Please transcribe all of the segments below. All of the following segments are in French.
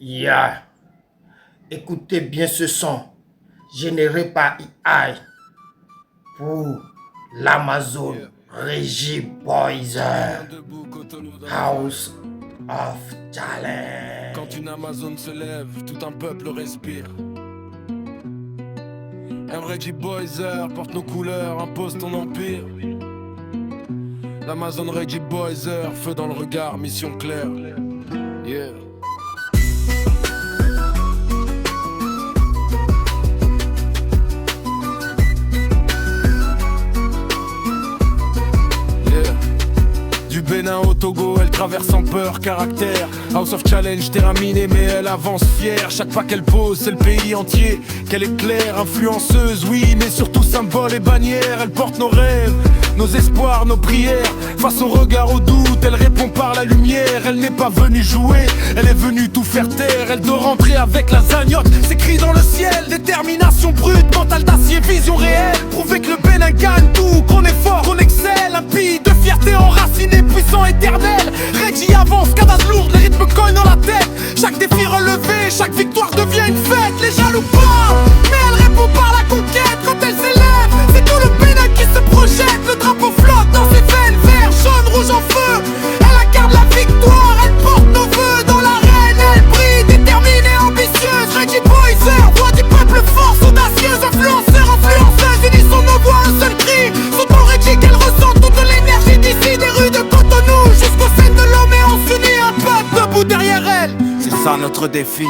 Yeah. Écoutez bien ce son, généré par AI pour l'Amazon Reggie Boys House of Talent. Quand une Amazon se lève, tout un peuple respire. Un Reggie Boyzer porte nos couleurs, impose ton empire. L'Amazon Reggie Boyzer, feu dans le regard, mission claire. Yeah. Du Bénin au Togo, elle traverse sans peur, caractère. House of Challenge terminée, mais elle avance fière. Chaque pas qu'elle pose, c'est le pays entier qu'elle éclaire. Influenceuse, oui, mais surtout symbole et bannière. Elle porte nos rêves, nos espoirs, nos prières. Face au regard au doute, elle répond par la lumière. Elle n'est pas venue jouer, elle est venue tout faire taire. Elle doit rentrer avec la zagnotte, c'est écrit dans le ciel. Détermination brute, mental d'acier, vision réelle. Prouver que le Bénin gagne tout, qu'on est fort, qu'on excelle. Un pays de fierté enraciné, puissant, éternel. Reggie avance, cadence lourde, les rythmes cognent dans la tête. Chaque défi relevé, chaque victoire devient une fête. Les jaloux parlent, mais elle répond par la conquête. Quand elle s'élève, c'est tout le Bénin qui se projette. Le drapeau flotte dans ses veines, vert, jaune, rouge en feu. Elle incarne la victoire, elle porte nos vœux. Dans l'arène, elle brille, déterminée, ambitieuse. Reggie Boyzer, voix du peuple force, audacieuse. Influenceur, influenceuse, unissons nos voix, un seul cri. Son ton Reggie qu'elle ressent toute l'énergie d'ici. Des rues de Cotonou jusqu'aux scènes de l'homme. Et on s'unit un peuple debout derrière elle. C'est ça notre défi.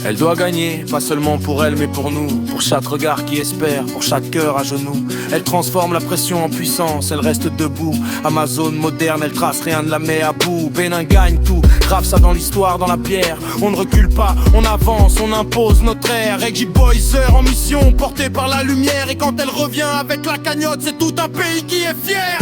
Elle doit gagner, pas seulement pour elle mais pour nous. Pour chaque regard qui espère, pour chaque cœur à genoux. Elle transforme la pression en puissance, elle reste debout. Amazon moderne, elle trace, rien ne la met à bout. Bénin gagne tout, grave ça dans l'histoire, dans la pierre. On ne recule pas, on avance, on impose notre ère. Reggie Boyzer en mission, portée par la lumière. Et quand elle revient avec la cagnotte, c'est tout un pays qui est fier.